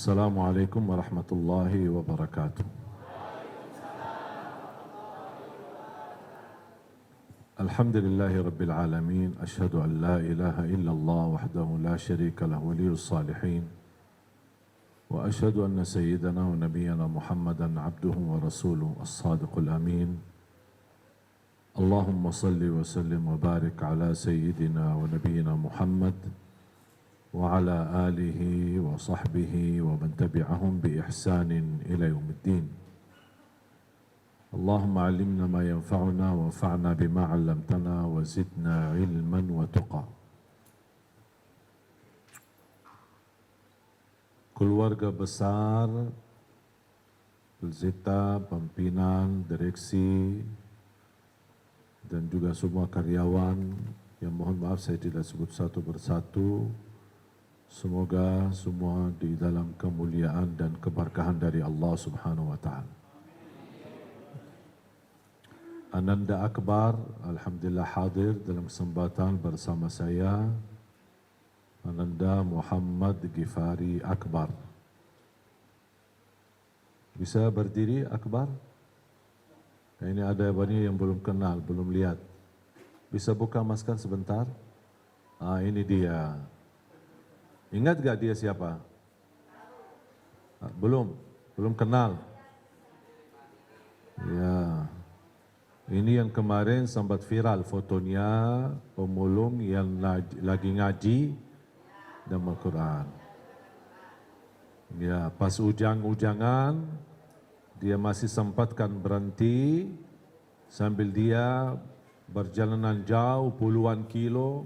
Assalamualaikum warahmatullahi wabarakatuh. Alhamdulillahi rabbil alamin. Ashhadu an la ilaha illallah wahdahu la syarika lah waliyus salihin. Wa ashhadu anna sayyidana wa nabiyyana Muhammadan abduhu wa rasuluhu as-sadiqul amin. Allahumma salli wa sallim wa barik ala sayyidina wa nabiyyina Muhammad wa ala alihi wa sahbihi wa man tabi'ahum bi ihsanin ila yaumiddin. Allahumma alimna ma yanfa'una wa anfa'na bima 'allamtana wa zidna ilman wa tuqa. Keluarga besar Pelzeta, pimpinan, direksi dan juga semua karyawan yang mohon maaf saya tidak sebut satu persatu. Semoga semua di dalam kemuliaan dan keberkahan dari Allah Subhanahu wa taala. Ananda Akbar alhamdulillah hadir dalam kesempatan bersama saya. Ananda Muhammad Gifari Akbar. Bisa berdiri Akbar? Ini ada banyak yang belum kenal, belum lihat. Bisa buka masker sebentar? Ini dia. Ingat gak dia siapa? Belum kenal. Ya, ini yang kemarin sempat viral fotonya pemulung yang lagi ngaji dan Al-Quran. Ya, pas ujang-ujangan dia masih sempatkan berhenti sambil dia berjalanan jauh puluhan kilo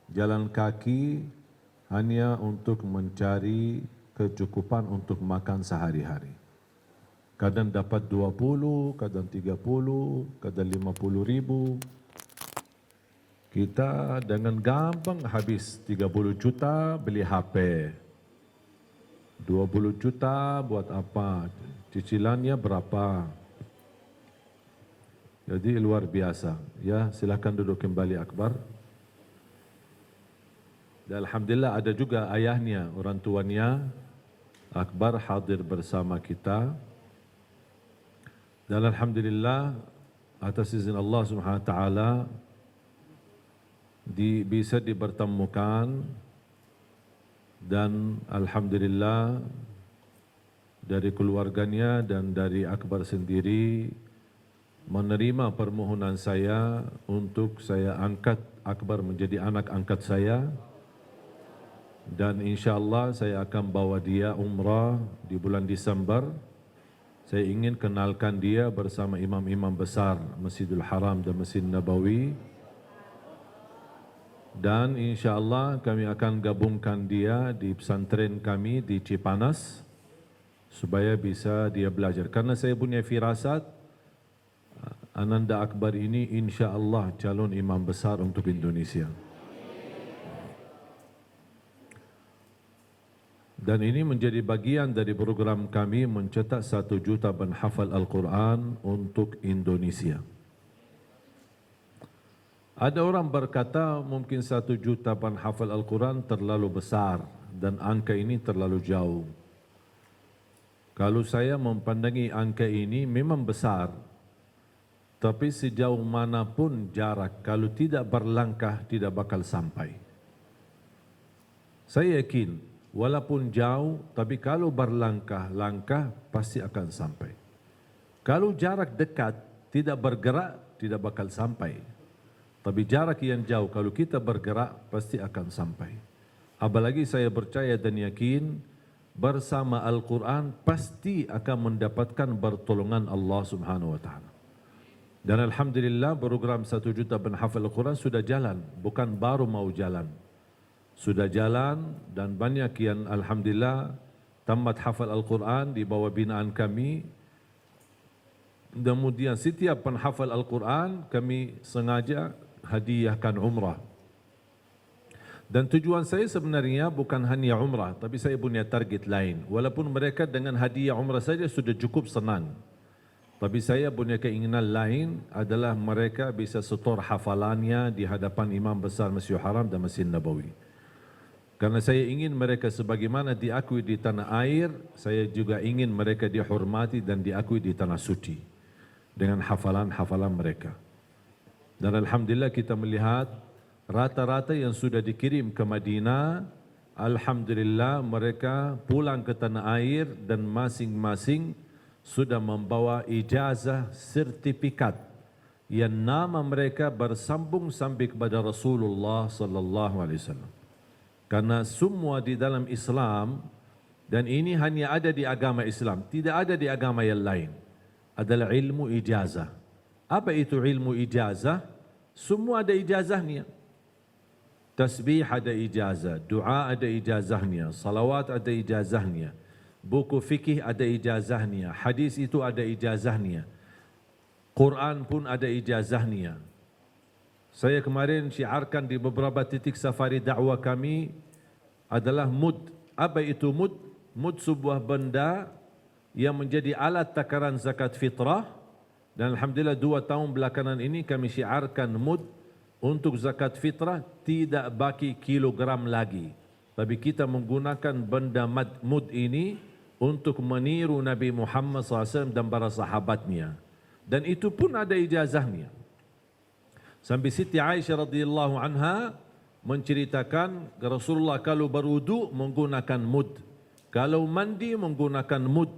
jalan kaki hanya untuk mencari kecukupan untuk makan sehari-hari. Kadang dapat 20, kadang 30, kadang 50 ribu. Kita dengan gampang habis 30 juta beli HP. 20 juta buat apa? Cicilannya berapa? Jadi luar biasa. Ya, silakan duduk kembali Akbar. Dan alhamdulillah ada juga ayahnya, orang tuanya Akbar hadir bersama kita. Dan alhamdulillah atas izin Allah Subhanahu wa taala bisa dipertemukan dan alhamdulillah dari keluarganya dan dari Akbar sendiri menerima permohonan saya untuk saya angkat Akbar menjadi anak angkat saya. Dan insyaAllah saya akan bawa dia umrah di bulan Desember. Saya ingin kenalkan dia bersama imam-imam besar Masjidil Haram dan Masjid Nabawi. Dan insyaAllah kami akan gabungkan dia di pesantren kami di Cipanas supaya bisa dia belajar. Karena saya punya firasat Ananda Akbar ini insyaAllah calon imam besar untuk Indonesia. Dan ini menjadi bagian dari program kami mencetak 1 juta penghafal Al-Quran untuk Indonesia. Ada orang berkata mungkin 1 juta penghafal Al-Quran terlalu besar dan angka ini terlalu jauh. Kalau saya mempandangi angka ini memang besar, tapi sejauh manapun jarak, kalau tidak berlangkah tidak bakal sampai. Saya yakin walaupun jauh, tapi kalau berlangkah-langkah pasti akan sampai. Kalau jarak dekat, tidak bergerak, tidak bakal sampai. Tapi jarak yang jauh, kalau kita bergerak, pasti akan sampai. Apalagi saya percaya dan yakin, bersama Al-Quran pasti akan mendapatkan pertolongan Allah Subhanahu wa taala. Dan alhamdulillah program 1 juta penghafal Al-Quran sudah jalan, bukan baru mau jalan. Sudah jalan dan banyak yang alhamdulillah tamat hafal Al-Quran di bawah binaan kami. Kemudian setiap penghafal Al-Quran kami sengaja hadiahkan umrah. Dan tujuan saya sebenarnya bukan hanya umrah, tapi saya punya target lain. Walaupun mereka dengan hadiah umrah saja sudah cukup senang. Tapi saya punya keinginan lain adalah mereka bisa setor hafalannya di hadapan imam besar Masjidil Haram dan Masjid Nabawi. Karena saya ingin mereka sebagaimana diakui di tanah air, saya juga ingin mereka dihormati dan diakui di tanah suci dengan hafalan-hafalan mereka. Dan alhamdulillah kita melihat rata-rata yang sudah dikirim ke Madinah, alhamdulillah mereka pulang ke tanah air dan masing-masing sudah membawa ijazah sertifikat yang nama mereka bersambung sampai kepada Rasulullah sallallahu alaihi wasallam. Karena semua di dalam Islam, dan ini hanya ada di agama Islam, tidak ada di agama yang lain, adalah ilmu ijazah. Apa itu ilmu ijazah? Semua ada ijazahnya. Tasbih ada ijazah, doa ada ijazahnya, salawat ada ijazahnya, buku fikih ada ijazahnya, hadis itu ada ijazahnya, Quran pun ada ijazahnya. Saya kemarin syiarkan di beberapa titik safari dakwah kami adalah mud. Apa itu mud? Mud sebuah benda yang menjadi alat takaran zakat fitrah. Dan alhamdulillah 2 tahun belakangan ini kami syiarkan mud untuk zakat fitrah tidak baki kilogram lagi. Tapi kita menggunakan benda mud ini untuk meniru Nabi Muhammad SAW dan para sahabatnya. Dan itu pun ada ijazahnya. Sampai Siti Aisyah radhiyallahu anha menceritakan Rasulullah kalau berwudu menggunakan mud, kalau mandi menggunakan mud,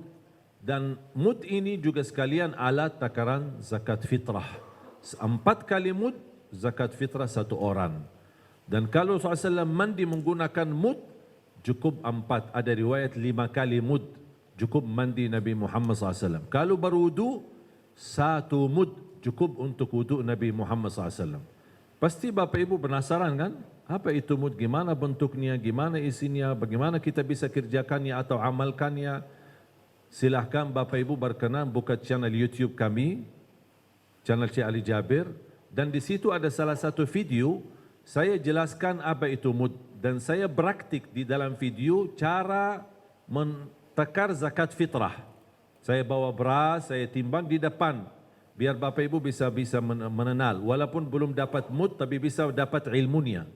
dan mud ini juga sekalian alat takaran zakat fitrah. 4 kali mud zakat fitrah 1 orang. Dan kalau SAW mandi menggunakan mud cukup 4. Ada riwayat 5 kali mud cukup mandi Nabi Muhammad SAW. Kalau berwudu 1 mud cukup untuk wuduk Nabi Muhammad SAW. Pasti Bapak Ibu penasaran kan? Apa itu mud? Gimana bentuknya? Gimana isinya? Bagaimana kita bisa kerjakannya atau amalkannya? Silahkan Bapak Ibu berkenan buka channel YouTube kami, channel Cik Ali Jabir. Dan di situ ada salah satu video, saya jelaskan apa itu mud. Dan saya praktik di dalam video cara mentakar zakat fitrah. Saya bawa beras, saya timbang di depan. Biar Bapak Ibu bisa mengenal. Walaupun belum dapat mud, tapi bisa dapat ilmunya.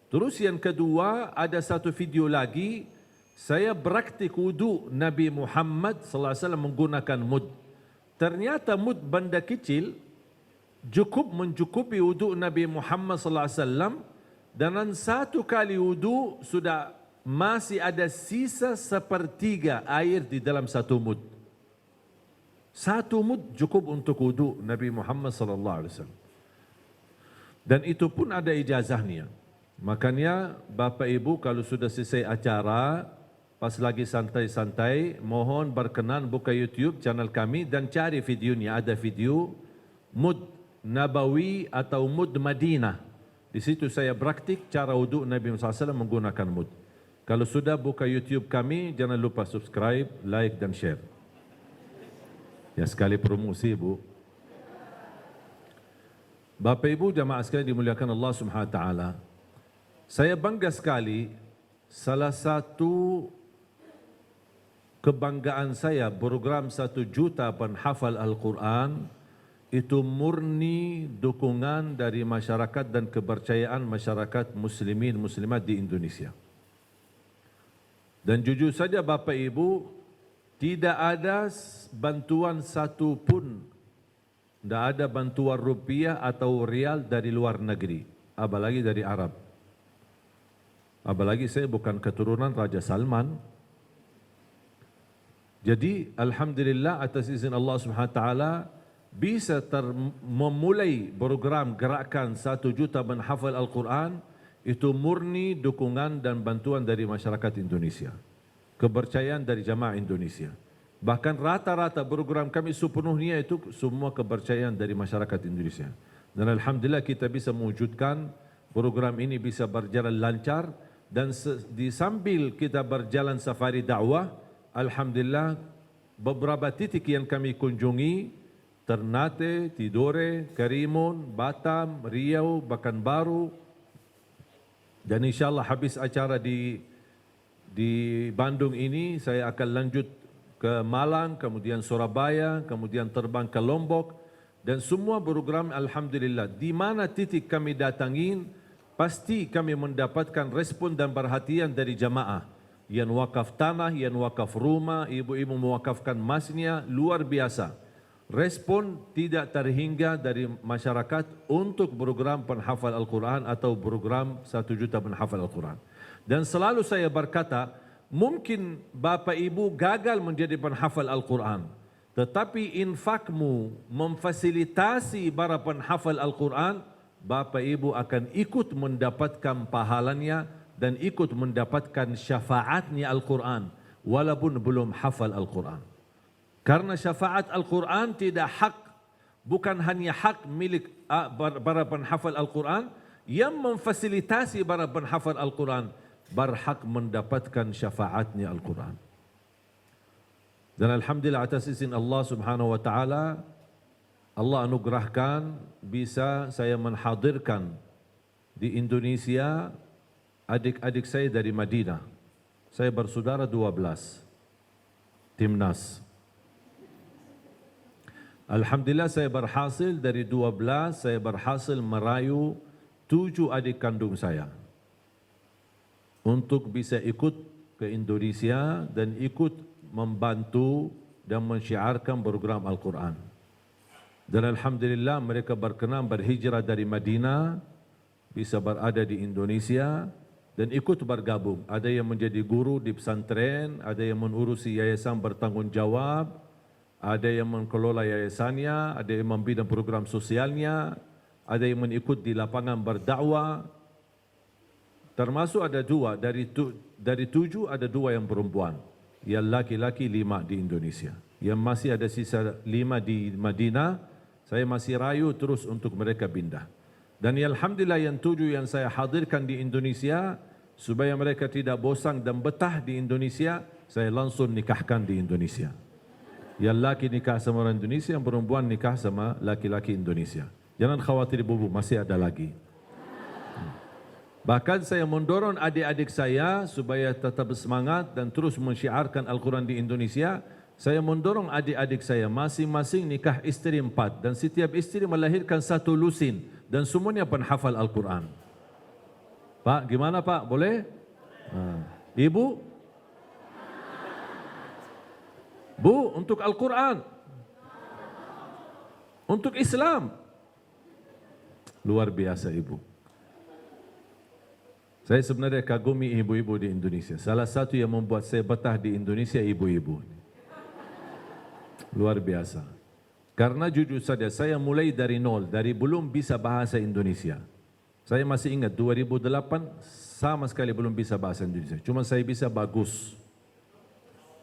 Terus yang kedua, ada satu video lagi. Saya praktik wudu Nabi Muhammad SAW menggunakan mud. Ternyata mud benda kecil cukup mencukupi wudu Nabi Muhammad SAW. Dan 1 kali wudu sudah masih ada sisa 1/3 air di dalam 1 mud. 1 mud cukup untuk wudu Nabi Muhammad SAW. Dan itu pun ada ijazahnya. Makanya Bapak Ibu kalau sudah selesai acara, pas lagi santai-santai, mohon berkenan buka YouTube channel kami dan cari videonya. Ada video mud Nabawi atau mud Madinah. Di situ saya praktik cara wudu Nabi Muhammad SAW menggunakan mud. Kalau sudah buka YouTube kami, jangan lupa subscribe, like dan share. Ya sekali promosi Bu. Bapak Ibu jamaah sekalian dimuliakan Allah Subhanahu wa taala. Saya bangga sekali, salah satu kebanggaan saya program 1 juta penghafal Al-Quran itu murni dukungan dari masyarakat dan kepercayaan masyarakat muslimin muslimat di Indonesia. Dan jujur saja Bapak Ibu, tidak ada bantuan satu pun, tidak ada bantuan rupiah atau rial dari luar negeri, apalagi dari Arab. Apalagi saya bukan keturunan Raja Salman. Jadi alhamdulillah atas izin Allah Subhanahu wa taala bisa memulai program gerakan 1 juta menghafal Al-Quran itu murni dukungan dan bantuan dari masyarakat Indonesia. Kepercayaan dari jamaah Indonesia. Bahkan rata-rata program kami sepenuhnya itu semua kepercayaan dari masyarakat Indonesia. Dan alhamdulillah kita bisa mewujudkan program ini bisa berjalan lancar dan di sambil kita berjalan safari dakwah, alhamdulillah beberapa titik yang kami kunjungi, Ternate, Tidore, Karimun, Batam, Riau, Pekanbaru, dan insyaAllah habis acara di Bandung ini saya akan lanjut ke Malang, kemudian Surabaya, kemudian terbang ke Lombok dan semua program alhamdulillah di mana titik kami datangin pasti kami mendapatkan respon dan perhatian dari jamaah. Yang wakaf tanah, yang wakaf rumah, ibu-ibu mewakafkan emasnya, luar biasa. Respon tidak terhingga dari masyarakat untuk program penghafal Al-Quran atau program 1 juta penghafal Al-Quran. Dan selalu saya berkata, mungkin Bapak Ibu gagal menjadi penghafal Al-Quran, tetapi infakmu memfasilitasi para penghafal Al-Quran, Bapak Ibu akan ikut mendapatkan pahalanya dan ikut mendapatkan syafaatnya Al-Quran walaupun belum hafal Al-Quran. Karena syafaat Al-Quran tidak hak, bukan hanya hak milik para penghafal Al-Quran, yang memfasilitasi para penghafal Al-Quran berhak mendapatkan syafaatnya Al-Quran. Dan alhamdulillah atas izin Allah Subhanahu wa taala, Allah anugerahkan bisa saya menghadirkan di Indonesia adik-adik saya dari Madinah. Saya bersaudara 12, timnas. Alhamdulillah saya berhasil dari 12, saya berhasil merayu 7 adik kandung saya untuk bisa ikut ke Indonesia dan ikut membantu dan mensyiarkan program Al-Quran. Dan alhamdulillah mereka berkenan berhijrah dari Madinah, bisa berada di Indonesia dan ikut bergabung. Ada yang menjadi guru di pesantren, ada yang mengurusi yayasan bertanggungjawab, ada yang mengelola yayasannya, ada yang membina program sosialnya, ada yang mengikut di lapangan berdakwah. Termasuk ada 2, dari 7 ada 2 yang perempuan. Yang laki-laki 5 di Indonesia. Yang masih ada sisa 5 di Madinah, saya masih rayu terus untuk mereka pindah. Dan alhamdulillah yang 7 yang saya hadirkan di Indonesia, supaya mereka tidak bosan dan betah di Indonesia, saya langsung nikahkan di Indonesia. Yang laki nikah sama orang Indonesia, yang perempuan nikah sama laki-laki Indonesia. Jangan khawatir ibu, masih ada lagi. Bahkan saya mendorong adik-adik saya supaya tetap semangat dan terus mensyiarkan Al-Quran di Indonesia. Saya mendorong adik-adik saya masing-masing nikah istri 4 dan setiap istri melahirkan 1 lusin dan semuanya penghafal Al-Quran. Pak, gimana Pak? Boleh? Ibu? Bu, untuk Al-Quran. Untuk Islam. Luar biasa ibu. Saya sebenarnya kagumi ibu-ibu di Indonesia. Salah satu yang membuat saya betah di Indonesia ibu-ibu. Luar biasa. Karena jujur saja saya mulai dari nol, dari belum bisa bahasa Indonesia. Saya masih ingat 2008 sama sekali belum bisa bahasa Indonesia. Cuma saya bisa bagus.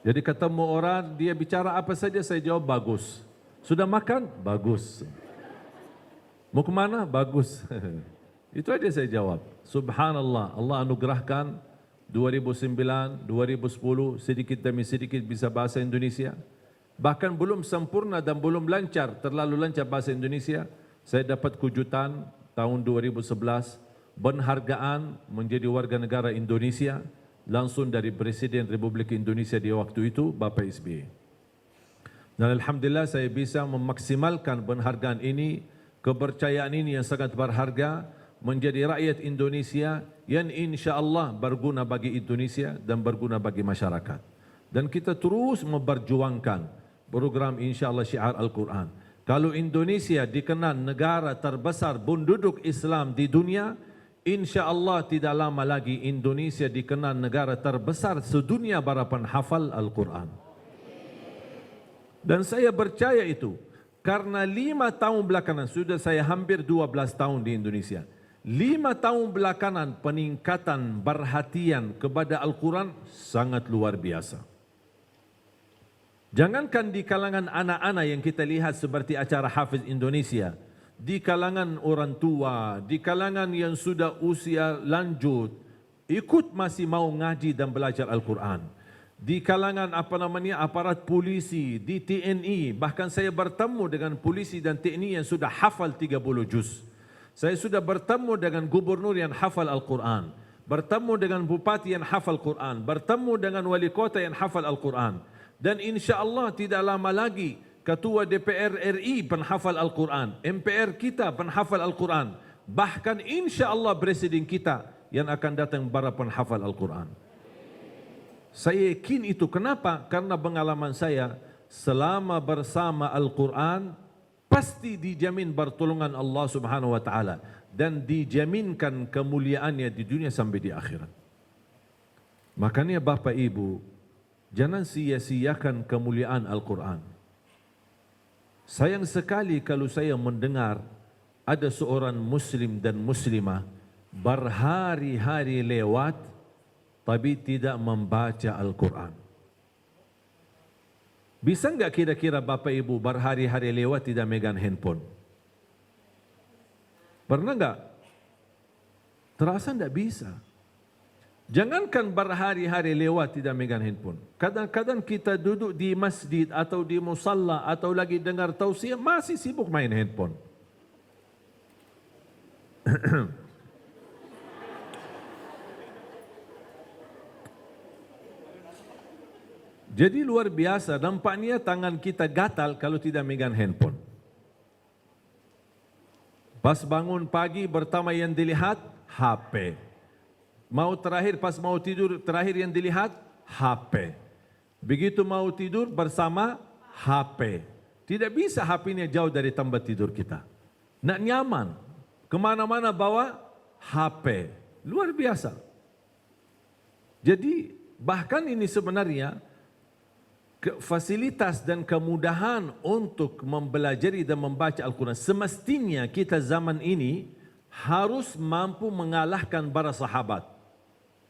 Jadi ketemu orang dia bicara apa saja saya jawab bagus. Sudah makan? Bagus. Mau kemana? Bagus. Itu aja saya jawab. Subhanallah, Allah anugerahkan 2009, 2010 sedikit demi sedikit bisa bahasa Indonesia. Bahkan belum sempurna dan belum lancar, terlalu lancar bahasa Indonesia. Saya dapat kejutan tahun 2011, penghargaan menjadi warga negara Indonesia langsung dari Presiden Republik Indonesia di waktu itu, Bapak SBY. Dan alhamdulillah saya bisa memaksimalkan penghargaan ini, kepercayaan ini yang sangat berharga, menjadi rakyat Indonesia yang insya-Allah berguna bagi Indonesia dan berguna bagi masyarakat. Dan kita terus memperjuangkan program insya-Allah syiar Al-Quran. Kalau Indonesia dikenal negara terbesar penduduk Islam di dunia, insya-Allah tidak lama lagi Indonesia dikenal negara terbesar sedunia para penghafal Al-Quran. Dan saya percaya itu karena 5 tahun belakangan, sudah saya hampir 12 tahun di Indonesia. 5 tahun belakangan peningkatan perhatian kepada Al-Quran sangat luar biasa. Jangankan di kalangan anak-anak yang kita lihat seperti acara Hafiz Indonesia, di kalangan orang tua, di kalangan yang sudah usia lanjut, ikut masih mau ngaji dan belajar Al-Quran. Di kalangan aparat polisi, di TNI, bahkan saya bertemu dengan polisi dan TNI yang sudah hafal 30 juz. Saya sudah bertemu dengan gubernur yang hafal Al-Quran, bertemu dengan bupati yang hafal Quran, bertemu dengan wali kota yang hafal Al-Quran. Dan insya-Allah tidak lama lagi Ketua DPR RI penghafal Al-Quran, MPR kita penghafal Al-Quran, Bahkan insya Allah presiden kita yang akan datang para penghafal Al-Quran. Saya yakin itu. Kenapa? Karena pengalaman saya, selama bersama Al-Quran, pasti dijamin pertolongan Allah Subhanahu wa taala dan dijaminkan kemuliaannya di dunia sampai di akhirat. Makanya Bapak Ibu, jangan sia-siakan kemuliaan Al-Quran. Sayang sekali kalau saya mendengar ada seorang muslim dan muslimah berhari-hari lewat tapi tidak membaca Al-Quran. Bisa enggak kira-kira Bapak Ibu berhari-hari lewat tidak megang handphone? Pernah enggak? Terasa enggak bisa. Jangankan berhari-hari lewat tidak megang handphone. Kadang-kadang kita duduk di masjid atau di musalla atau lagi dengar tausiah masih sibuk main handphone. Jadi luar biasa, nampaknya tangan kita gatal kalau tidak megang handphone. Pas bangun pagi pertama yang dilihat, HP. Mau terakhir, pas mau tidur terakhir yang dilihat, HP. Begitu mau tidur bersama HP. Tidak bisa HP-nya jauh dari tempat tidur kita. Nak nyaman, kemana-mana bawa HP. Luar biasa. Jadi bahkan ini sebenarnya fasilitas dan kemudahan untuk mempelajari dan membaca Al-Quran. Semestinya kita zaman ini harus mampu mengalahkan para sahabat.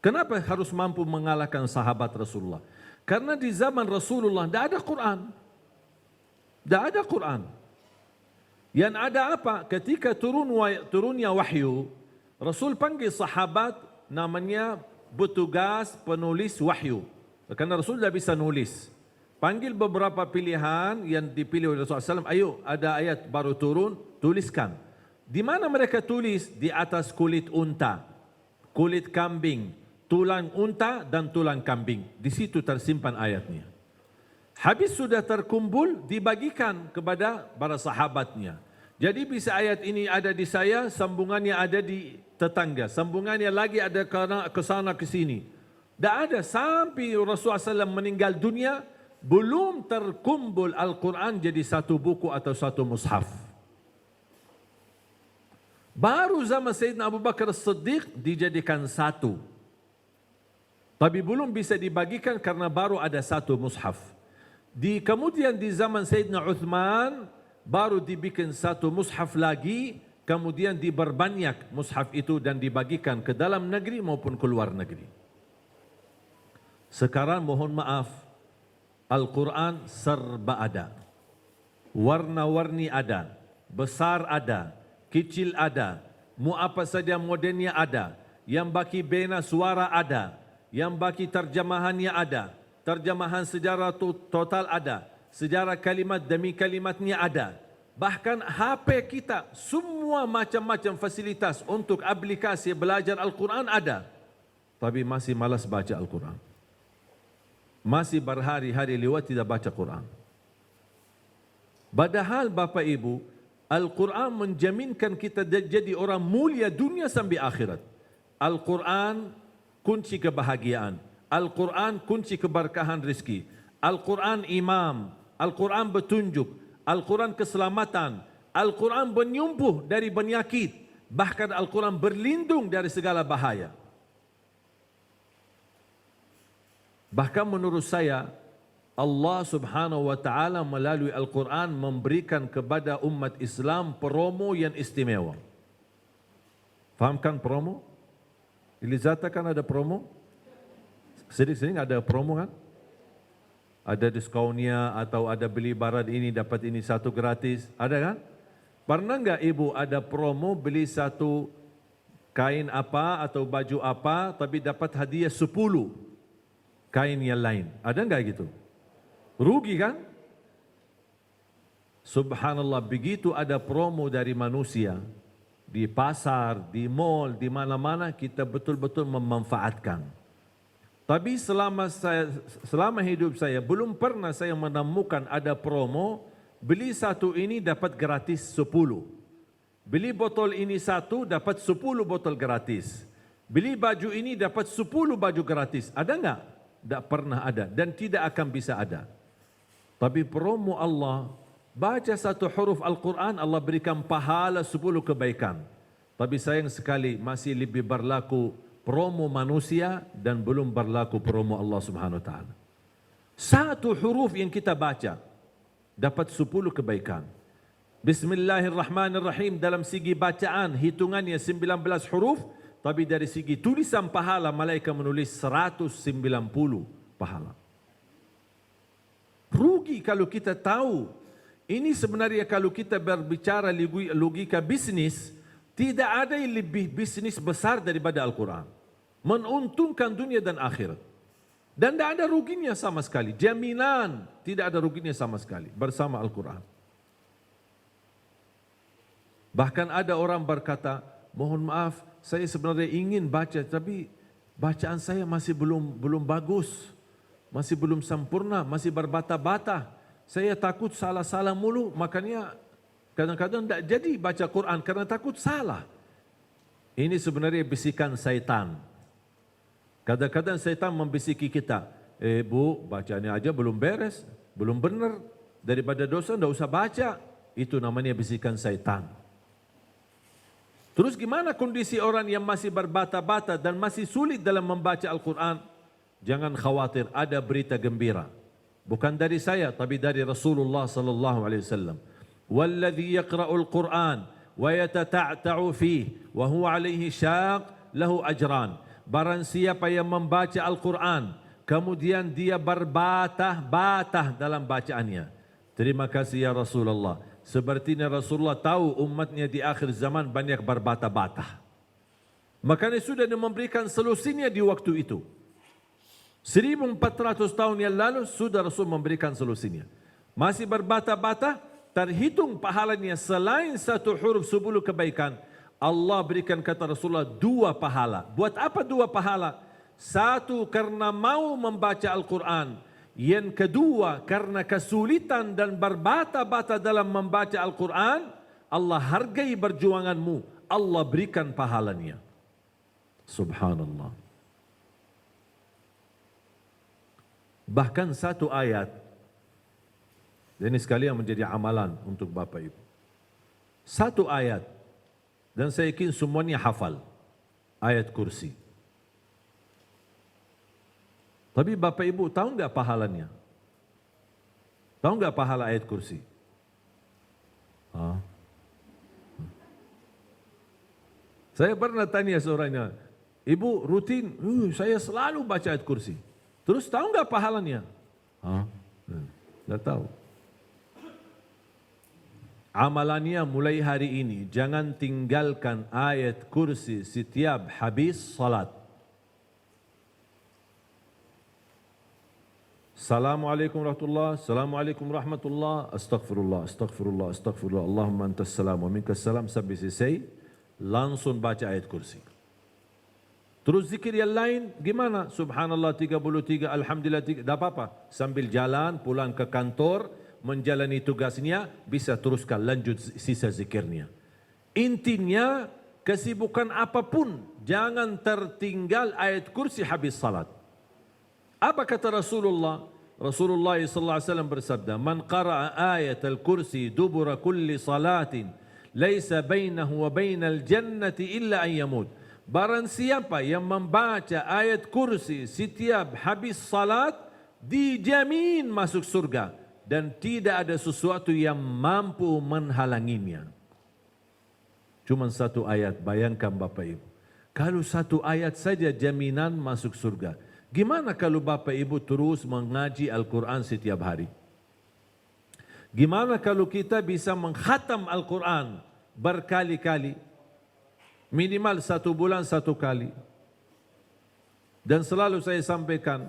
Kenapa harus mampu mengalahkan sahabat Rasulullah? Karena di zaman Rasulullah tidak ada Quran. Tidak ada Quran. Yang ada apa? Ketika turunnya wahyu, Rasul panggil sahabat namanya petugas penulis wahyu. Karena Rasul tidak bisa nulis. Panggil beberapa pilihan yang dipilih oleh Rasulullah SAW. Ayo, ada ayat baru turun, tuliskan. Di mana mereka tulis? Di atas kulit unta, kulit kambing, tulang unta dan tulang kambing. Di situ tersimpan ayatnya. Habis sudah terkumpul, dibagikan kepada para sahabatnya. Jadi bisa ayat ini ada di saya, sambungannya ada di tetangga, sambungannya lagi ada ke sana ke sini. Tak ada sampai Rasulullah SAW meninggal dunia, belum terkumpul Al-Quran jadi satu buku atau satu mushaf. Baru zaman Sayyidina Abu Bakar As-Siddiq dijadikan satu. Tapi belum bisa dibagikan karena baru ada satu mushaf. Kemudian di zaman Sayyidina Uthman, baru dibikin satu mushaf lagi, kemudian diperbanyak mushaf itu dan dibagikan ke dalam negeri maupun ke luar negeri. Sekarang mohon maaf, Al-Quran serba ada. Warna-warni ada, besar ada, kecil ada, mau apa saja modelnya ada, yang bagi bena suara ada, yang bagi terjemahannya ada, terjemahan sejarah total ada, sejarah kalimat demi kalimatnya ada. Bahkan HP kita, semua macam-macam fasilitas untuk aplikasi belajar Al-Quran ada. Tapi masih malas baca Al-Quran. Masih berhari-hari lewat tidak baca Quran. Padahal Bapak Ibu, Al-Quran menjaminkan kita jadi orang mulia dunia sampai akhirat. Al-Quran kunci kebahagiaan. Al-Quran kunci keberkahan rezeki. Al-Quran imam. Al-Quran petunjuk. Al-Quran keselamatan. Al-Quran penyembuh dari penyakit. Bahkan Al-Quran berlindung dari segala bahaya. Bahkan menurut saya, Allah Subhanahu wa taala melalui Al-Quran memberikan kepada umat Islam promo yang istimewa. Fahamkan promo? Ilizata kan ada promo? Sering-sering ada promo kan? Ada diskonnya atau ada beli barang ini dapat ini satu gratis. Ada kan? Pernah enggak ibu ada promo beli satu kain apa atau baju apa tapi dapat hadiah 10 kain yang lain? Ada enggak gitu? Rugi kan? Subhanallah, begitu ada promo dari manusia di pasar, di mall, di mana-mana kita betul-betul memanfaatkan. Tapi selama hidup saya belum pernah saya menemukan ada promo beli satu ini dapat gratis 10. Beli botol ini satu, dapat 10 botol gratis. Beli baju ini, dapat 10 baju gratis. Ada enggak? Tidak pernah ada dan tidak akan bisa ada. Tapi promo Allah, baca satu huruf Al-Quran, Allah berikan pahala 10 kebaikan. Tapi sayang sekali, masih lebih berlaku promo manusia dan belum berlaku promo Allah Subhanahu Wa Taala. Satu huruf yang kita baca dapat 10 kebaikan. Bismillahirrahmanirrahim dalam segi bacaan hitungannya 19 huruf, tapi dari segi tulisan pahala malaikat menulis 190 pahala. Rugi kalau kita tahu. Ini sebenarnya kalau kita berbicara logika bisnis, tidak ada yang lebih bisnis besar daripada Al-Quran. Menguntungkan dunia dan akhirat. Dan tidak ada ruginya sama sekali. Jaminan tidak ada ruginya sama sekali bersama Al-Quran. Bahkan ada orang berkata, mohon maaf, saya sebenarnya ingin baca, tapi bacaan saya masih belum bagus, masih belum sempurna, masih berbata-bata. Saya takut salah-salah mulu, makanya kadang-kadang tidak jadi baca Quran karena takut salah. Ini sebenarnya bisikan syaitan. Kadang-kadang syaitan membisiki kita, bu, bacanya aja belum beres, belum benar, daripada dosa tidak usah baca. Itu namanya bisikan syaitan. Terus gimana kondisi orang yang masih berbata-bata dan masih sulit dalam membaca Al-Quran? Jangan khawatir, ada berita gembira. Bukan dari saya, tapi dari Rasulullah sallallahu alaihi wasallam. Walladhi yaqra'ul Quran wa yatata'ta'u fihi wa huwa alaihi syaq lahu ajran. Barang siapa yang membaca Al-Quran, kemudian dia berbatah-batah dalam bacaannya. Terima kasih ya Rasulullah. Sepertinya Rasulullah tahu umatnya di akhir zaman banyak berbatah-batah. Makanya sudah memberikan solusinya di waktu itu. 1400 tahun yang lalu sudah Rasul memberikan solusinya. Masih berbatah-batah, terhitung pahalanya selain satu huruf 10 kebaikan. Allah berikan kata Rasulullah 2 pahala. Buat apa 2 pahala? 1 karena mau membaca Al-Quran. Yang kedua karena kesulitan dan berbata-bata dalam membaca Al-Quran. Allah hargai perjuanganmu. Allah berikan pahalanya. Subhanallah. Bahkan 1 ayat. Ini sekalian menjadi amalan untuk Bapak Ibu. 1 ayat. Dan saya yakin semuanya hafal ayat kursi. Tapi Bapak Ibu tahu enggak pahalanya? Tahu enggak pahala ayat kursi? Saya pernah tanya seorangnya, Ibu rutin, saya selalu baca ayat kursi. Terus tahu enggak pahalanya? Enggak tahu. Amalannya mulai hari ini, jangan tinggalkan ayat kursi setiap habis salat. Assalamualaikum warahmatullahi, Assalamualaikum warahmatullahi, Astaghfirullah, Astaghfirullah, Astaghfirullah, Allahumma antas salam wa minkas salam, sampai selesai, langsung baca ayat kursi. Terus zikir yang lain, gimana? Subhanallah 33, Alhamdulillah 3, tidak apa-apa. Sambil jalan, pulang ke kantor, menjalani tugasnya, bisa teruskan lanjut sisa zikirnya. Intinya kesibukan apapun jangan tertinggal ayat kursi habis salat. Apa kata Rasulullah? Rasulullah sallallahu alaihi wasallam bersabda, "Man qara'a ayat al-kursi dubura kulli salatin, laisa bainahu wa bainal jannati illa an yamut." Barang siapa yang membaca ayat kursi setiap habis salat, dijamin masuk surga. Dan tidak ada sesuatu yang mampu menghalanginya. Cuma 1 ayat, bayangkan Bapak Ibu. Kalau 1 ayat saja jaminan masuk surga. Gimana kalau Bapak Ibu terus mengaji Al-Quran setiap hari? Gimana kalau kita bisa mengkhatam Al-Quran berkali-kali? Minimal 1 bulan 1 kali. Dan selalu saya sampaikan,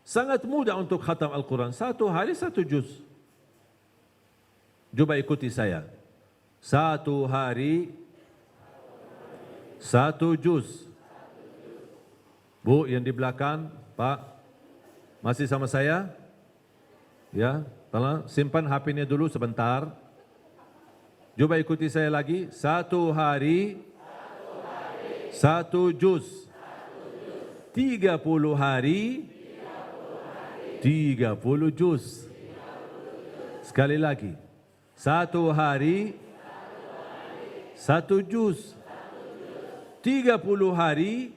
sangat mudah untuk khatam Al-Quran. 1 hari 1 juz. Coba ikuti saya. 1 hari 1 juz. Bu yang di belakang, Pak, masih sama saya? Ya, tolong simpan HP-nya dulu sebentar. Coba ikuti saya lagi. Satu hari, satu juz. 30 hari, 30 juz. Sekali lagi. Satu hari, satu juz. 30 hari,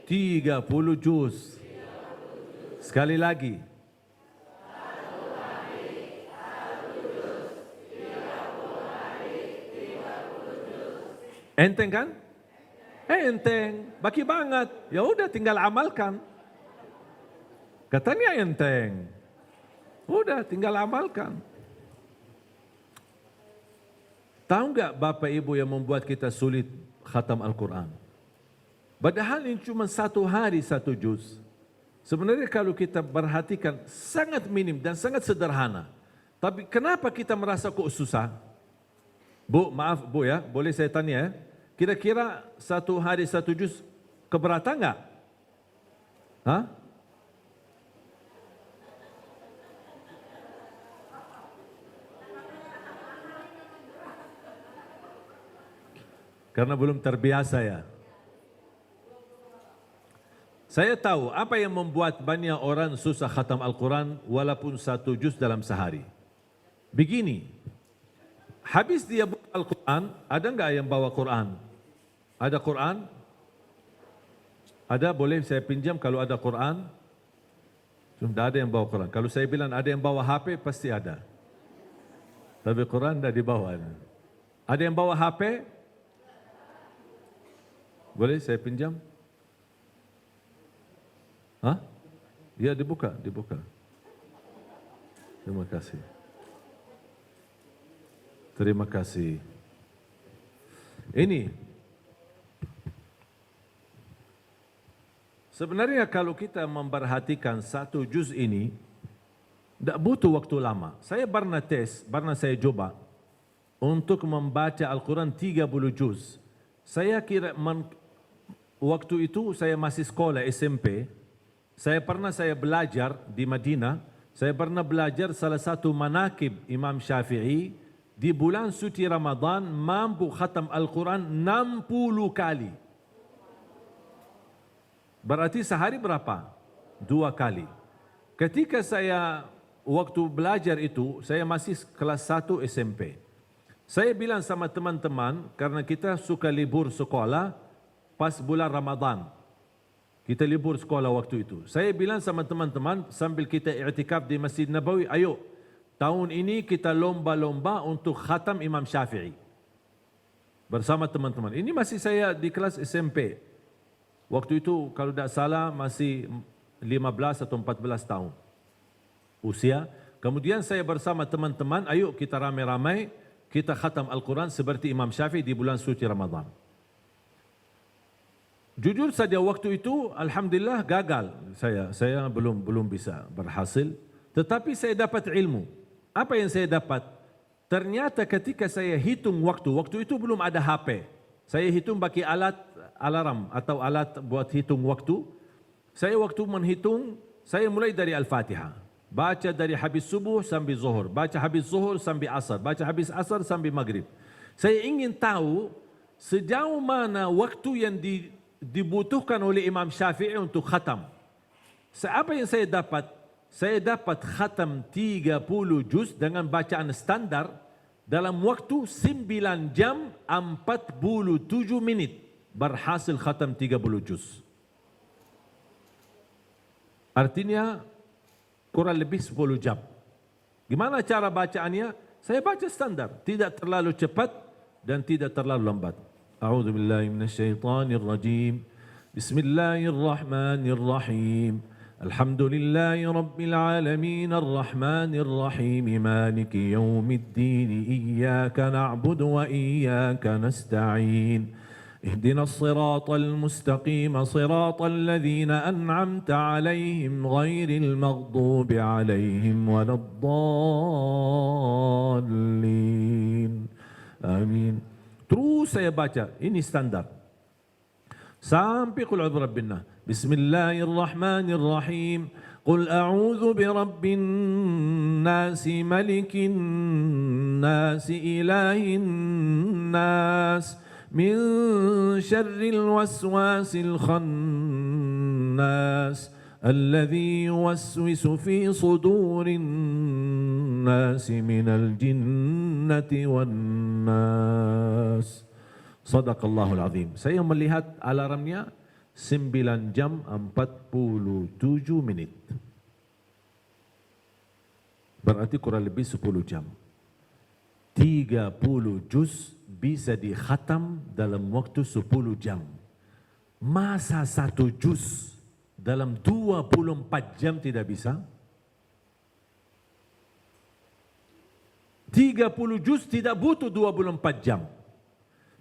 30 juz. Sekali lagi. Enteng kan? Enteng, baki banget. Ya udah tinggal amalkan. Katanya enteng. Udah tinggal amalkan. Tahu enggak Bapak Ibu yang membuat kita sulit khatam Al-Quran? Padahal ini cuma satu hari satu juz. Sebenarnya kalau kita perhatikan sangat minim dan sangat sederhana. Tapi kenapa kita merasa kok susah? Bu, maaf Bu ya, boleh saya tanya ya? Kira-kira satu hari satu juz keberatan enggak? Hah? Karena belum terbiasa ya. Saya tahu apa yang membuat banyak orang susah khatam Al-Quran walaupun satu juz dalam sehari. Begini, habis dia buka Al-Quran, ada enggak yang bawa Quran? Ada Quran? Ada, boleh saya pinjam kalau ada Quran? Sudah ada yang bawa Quran. Kalau saya bilang ada yang bawa HP, pasti ada. Tapi Quran tidak dibawa. Ada yang bawa HP? Boleh saya pinjam? Hah? Ya, dibuka, dibuka. Terima kasih. Terima kasih. Ini sebenarnya kalau kita memperhatikan satu juz ini, tidak butuh waktu lama. Saya pernah tes, pernah saya coba untuk membaca Al-Quran 30 juz. Saya kira waktu itu saya masih sekolah SMP. Saya belajar di Madinah. Saya pernah belajar salah satu manakib Imam Syafi'i di bulan suci Ramadan mampu khatam Al-Quran 60 kali. Berarti sehari berapa? 2 kali. Ketika saya waktu belajar itu, saya masih kelas 1 SMP. Saya bilang sama teman-teman, karena kita suka libur sekolah pas bulan Ramadan. Kita libur sekolah waktu itu. Saya bilang sama teman-teman sambil kita i'tikaf di Masjid Nabawi, ayo tahun ini kita lomba-lomba untuk khatam Imam Syafi'i. Bersama teman-teman. Ini masih saya di kelas SMP. Waktu itu kalau tidak salah masih 15 atau 14 tahun usia. Kemudian saya bersama teman-teman, ayo kita ramai-ramai, kita khatam Al-Quran seperti Imam Syafi'i di bulan suci Ramadan. Jujur saja waktu itu alhamdulillah gagal. Saya belum bisa berhasil, tetapi saya dapat ilmu. Apa yang saya dapat? Ternyata ketika saya hitung waktu itu belum ada HP. Saya hitung pakai alat alarm atau alat buat hitung waktu. Saya waktu menghitung, saya mulai dari Al-Fatihah. Baca dari habis subuh sampai zuhur, baca habis zuhur sampai asar, baca habis asar sampai maghrib. Saya ingin tahu sejauh mana waktu yang dibutuhkan oleh Imam Syafi'i untuk khatam. Apa yang saya dapat? Saya dapat khatam 30 juz dengan bacaan standar dalam waktu 9 jam 47 menit. Berhasil khatam 30 juz. Artinya kurang lebih 10 jam. Gimana cara bacaannya? Saya baca standar, tidak terlalu cepat dan tidak terlalu lambat. A'udzu billahi minasyaitonir rajim. Bismillahirrahmanirrahim. Alhamdulillahi rabbil alamin arrahmanir rahim maliki yaumiddin iyyaka na'budu wa iyyaka nasta'in. اهدنا الصراط المستقيم صراط الذين أنعمت عليهم غير المغضوب عليهم ولا الضالين آمين. Terus saya baca, ini standar sampai qul a'udzu birabbin nas. Bismillahirrahmanirrahim. Qul a'udzu birabbin nasi malikin nasi ilahin nas min syarril waswasil khannas alladzi yuwaswisu fi sudurin nasi minal jinnati wan nas. Sadaqallahul azim. Saya melihat alarmnya 9 jam 47 minit. Berarti kurang lebih 10 jam. 30 juz bisa dikhatam dalam waktu 10 jam. Masa 1 juz dalam 24 jam tidak bisa? 30 juz tidak butuh 24 jam.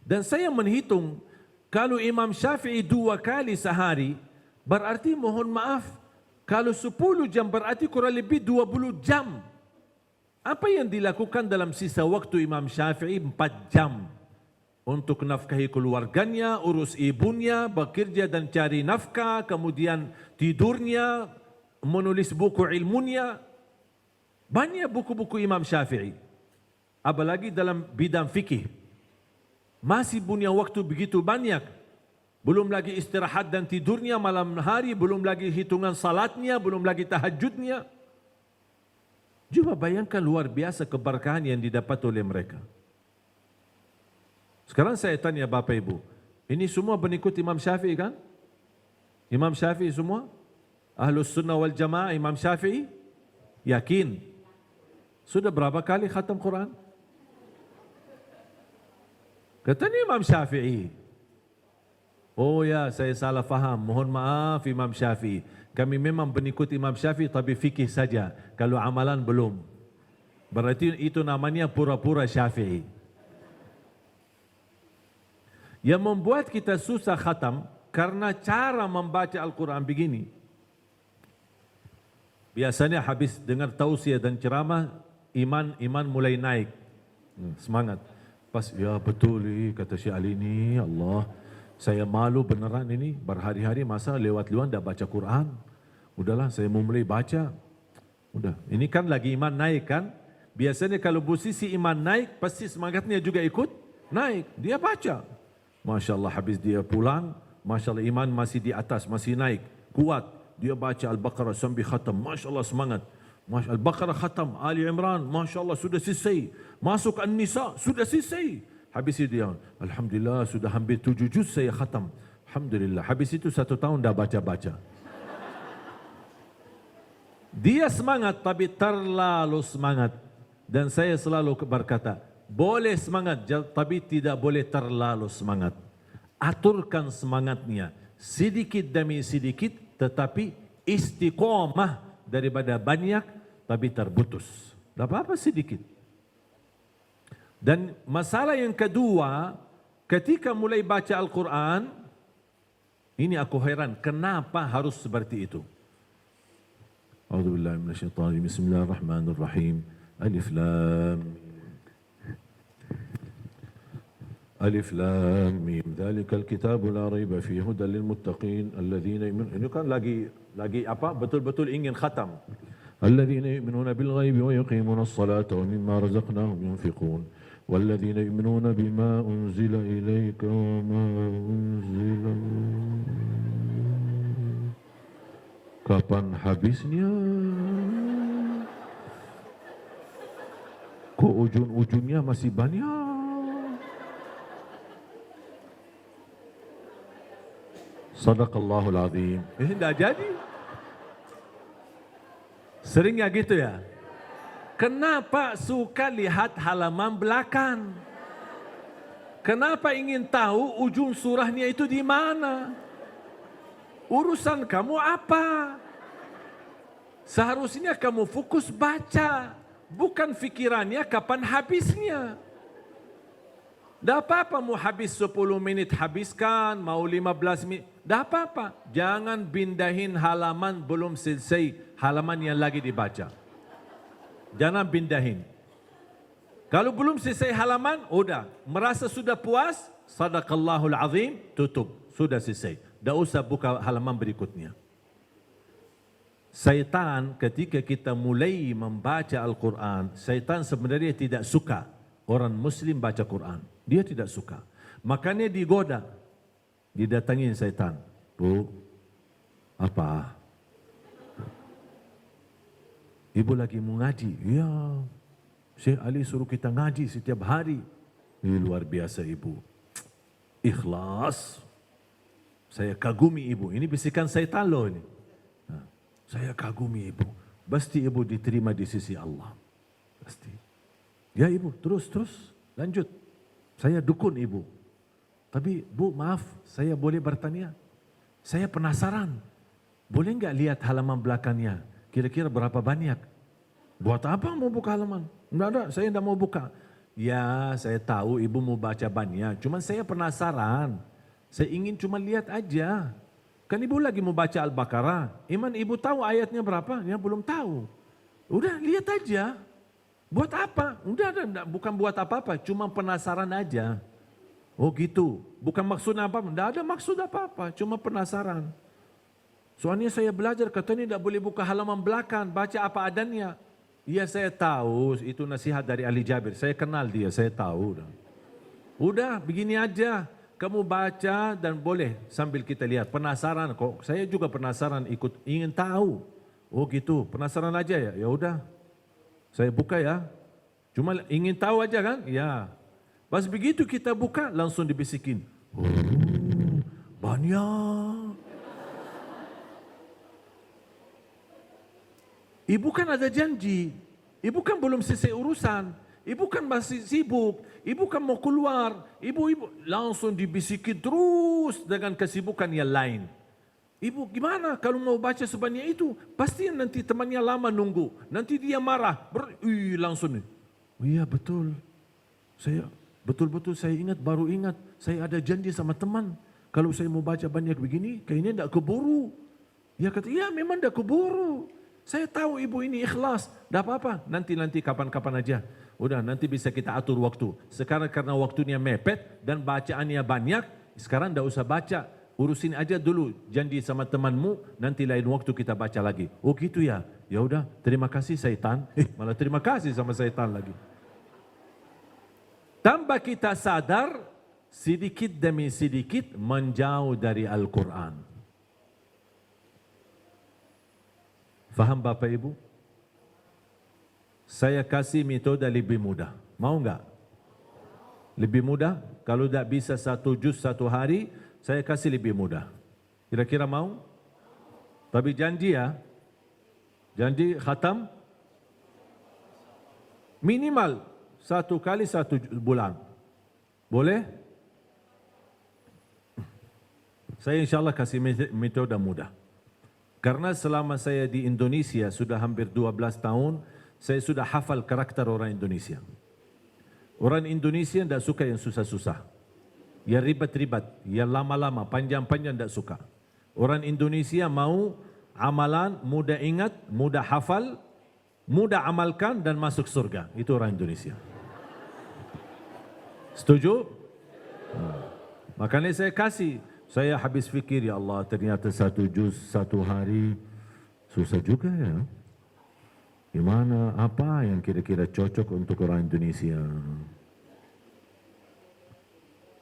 Dan saya menghitung, kalau Imam Syafi'i 2 kali sehari, berarti mohon maaf, kalau 10 jam berarti kurang lebih 20 jam. Apa yang dilakukan dalam sisa waktu Imam Syafi'i 4 jam? Untuk nafkahi keluarganya, urus ibunya, bekerja dan cari nafkah, kemudian tidurnya, menulis buku ilmunya. Banyak buku-buku Imam Syafi'i. Apalagi dalam bidang fikih. Masih punya waktu begitu banyak. Belum lagi istirahat dan tidurnya malam hari, belum lagi hitungan salatnya, belum lagi tahajudnya. Coba bayangkan luar biasa keberkahan yang didapat oleh mereka. Sekarang saya tanya Bapak Ibu, ini semua pengikut Imam Syafi'i kan? Imam Syafi'i semua? Ahlus Sunnah wal Jamaah Imam Syafi'i? Yakin? Sudah berapa kali khatam Quran? Katanya Imam Syafi'i. Oh ya, saya salah faham. Mohon maaf Imam Syafi'i. Kami memang pengikut Imam Syafi'i tapi fikih saja. Kalau amalan belum. Berarti itu namanya pura-pura Syafi'i. Yang membuat kita susah khatam karena cara membaca Al-Quran begini. Biasanya habis dengar tausiah dan ceramah, iman mulai naik. Semangat. Pas, ya betul kata Syekh Ali ini, Allah, saya malu beneran ini, berhari-hari masa lewat-lewat tidak baca Quran. Udahlah, saya mau mulai baca. Udah, ini kan lagi iman naik kan? Biasanya kalau posisi iman naik, pasti semangatnya juga ikut naik. Dia baca. Masya Allah, habis dia pulang, Masya Allah iman masih di atas, masih naik, kuat. Dia baca Al-Baqarah sampai khatam, Masya Allah semangat. Al-Baqarah khatam, Ali Imran, Masya Allah sudah selesai. Masuk An-Nisa, sudah selesai. Habis itu dia, Alhamdulillah sudah hampir 7 juz saya khatam. Alhamdulillah, habis itu 1 tahun dah baca-baca. Dia semangat tapi terlalu semangat. Dan saya selalu berkata, boleh semangat tapi tidak boleh terlalu semangat. Aturkan semangatnya sedikit demi sedikit tetapi istiqomah daripada banyak tapi terputus. Tak apa-apa sedikit. Dan masalah yang kedua, ketika mulai baca Al-Quran, ini aku heran, kenapa harus seperti itu? A'udzubillahi minasyaitonir rajim. Bismillahirrahmanirrahim. Alif Lam Alif Lam Mim. Dzalikal kitabu la raiba fihi hudal lil muttaqin alladzina yu'minun. Ini kan lagi apa? Betul-betul ingin khatam. Alladzina yu'minuna bil ghaibi wa yuqimuna as-salata wa mimma razaqnahum yunfiqun. Walladzina yu'minuna bima unzila ilayka wa ma unzila. Kapan habisnya? Kok ujung-ujungnya masih banyak? Sadaqallahul azim. Ini tidak jadi. Seringnya gitu ya. Kenapa suka lihat halaman belakang? Kenapa ingin tahu ujung surahnya itu di mana? Urusan kamu apa? Seharusnya kamu fokus baca, bukan fikirannya kapan habisnya. Dah apa-apa mau habis 10 menit habiskan, mau 15 menit, dah apa-apa. Jangan pindahin halaman belum selesai, halaman yang lagi dibaca. Jangan pindahin. Kalau belum selesai halaman, udah. Merasa sudah puas, sadaqallahul azim, tutup. Sudah selesai. Dah usah buka halaman berikutnya. Syaitan ketika kita mulai membaca Al-Quran, syaitan sebenarnya tidak suka orang Muslim baca Quran. Dia tidak suka. Makanya digoda, didatangin syaitan. Bu, apa? Ibu lagi mau ngaji? Ya, Syekh Ali suruh kita ngaji setiap hari. Ini luar biasa ibu. Ikhlas. Saya kagumi ibu. Ini bisikan syaitan loh ini. Saya kagumi ibu. Pasti ibu diterima di sisi Allah. Pasti. Ya ibu, terus lanjut. Saya dukun ibu. Tapi bu maaf, saya boleh bertanya? Saya penasaran. Boleh enggak lihat halaman belakangnya? Kira-kira berapa banyak? Buat apa mau buka halaman? Enggak ada, saya enggak mau buka. Ya, saya tahu ibu mau baca banyak. Cuma saya penasaran. Saya ingin cuma lihat aja. Kan ibu lagi mau baca Al-Baqarah. Iman ibu tahu ayatnya berapa? Ya belum tahu. Udah lihat aja. Buat apa? Udah, bukan buat apa-apa. Cuma penasaran aja. Oh gitu. Bukan maksud apa-apa. Tidak ada maksud apa-apa. Cuma penasaran. Soalnya saya belajar. Katanya tidak boleh buka halaman belakang. Baca apa adanya. Iya saya tahu. Itu nasihat dari Ali Jabir. Saya kenal dia. Saya tahu. Udah begini aja. Kamu baca dan boleh sambil kita lihat. Penasaran kok. Saya juga penasaran ikut ingin tahu. Oh gitu. Penasaran aja ya. Ya udah. Saya buka ya. Cuma ingin tahu aja kan? Ya. Pas begitu kita buka langsung dibisikin. Oh, banyak. Ibu kan ada janji. Ibu kan belum selesai urusan. Ibu kan masih sibuk. Ibu kan mau keluar. Ibu langsung dibisikin terus dengan kesibukan yang lain. Ibu gimana kalau mau baca sebanyak itu? Pasti nanti temannya lama nunggu. Nanti dia marah. Langsung. Oh iya betul. Saya betul-betul saya ingat, baru ingat. Saya ada janji sama teman. Kalau saya mau baca banyak begini, kayaknya tidak keburu. Dia kata, iya memang tidak keburu. Saya tahu ibu ini ikhlas. Tidak apa-apa. Nanti kapan-kapan aja. Udah nanti bisa kita atur waktu. Sekarang karena waktunya mepet dan bacaannya banyak. Sekarang tidak usah baca. Urusin aja dulu janji sama temanmu, nanti lain waktu kita baca lagi. Oh gitu ya? Ya udah, terima kasih syaitan. Malah terima kasih sama syaitan lagi. Tanpa kita sadar, sedikit demi sedikit menjauh dari Al-Quran. Faham Bapak Ibu? Saya kasih metode lebih mudah. Mau enggak? Lebih mudah? Kalau tidak bisa 1 juz 1 hari, saya kasih lebih mudah. Kira-kira mau? Tapi janji ya. Janji khatam. Minimal 1 kali 1 bulan. Boleh? Saya insyaAllah kasih metode mudah. Karena selama saya di Indonesia sudah hampir 12 tahun, saya sudah hafal karakter orang Indonesia. Orang Indonesia tidak suka yang susah-susah. Yang ribet-ribet, yang lama-lama, panjang-panjang tidak suka. Orang Indonesia mau amalan, mudah ingat, mudah hafal, mudah amalkan dan masuk surga. Itu orang Indonesia. Setuju? Makanya saya kasih. Saya habis fikir, ya Allah ternyata 1 juz 1 hari susah juga ya. Gimana, apa yang kira-kira cocok untuk orang Indonesia?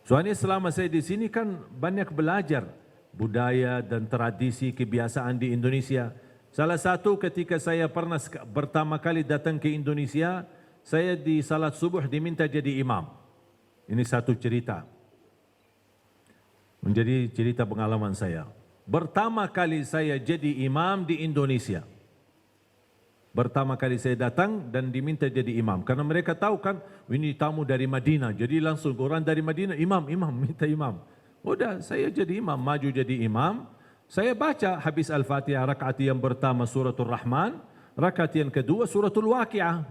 Soalnya selama saya di sini kan banyak belajar budaya dan tradisi kebiasaan di Indonesia. Salah satu ketika saya pernah pertama kali datang ke Indonesia, saya di salat subuh diminta jadi imam. Ini satu cerita. Menjadi cerita pengalaman saya. Pertama kali saya jadi imam di Indonesia. Pertama kali saya datang dan diminta jadi imam. Karena mereka tahu kan, ini tamu dari Madinah. Jadi langsung orang dari Madinah, imam, minta imam. Udah, saya jadi imam, maju jadi imam. Saya baca habis Al-Fatihah, rakaat yang pertama suratul Rahman, rakaat yang kedua suratul Waqi'ah.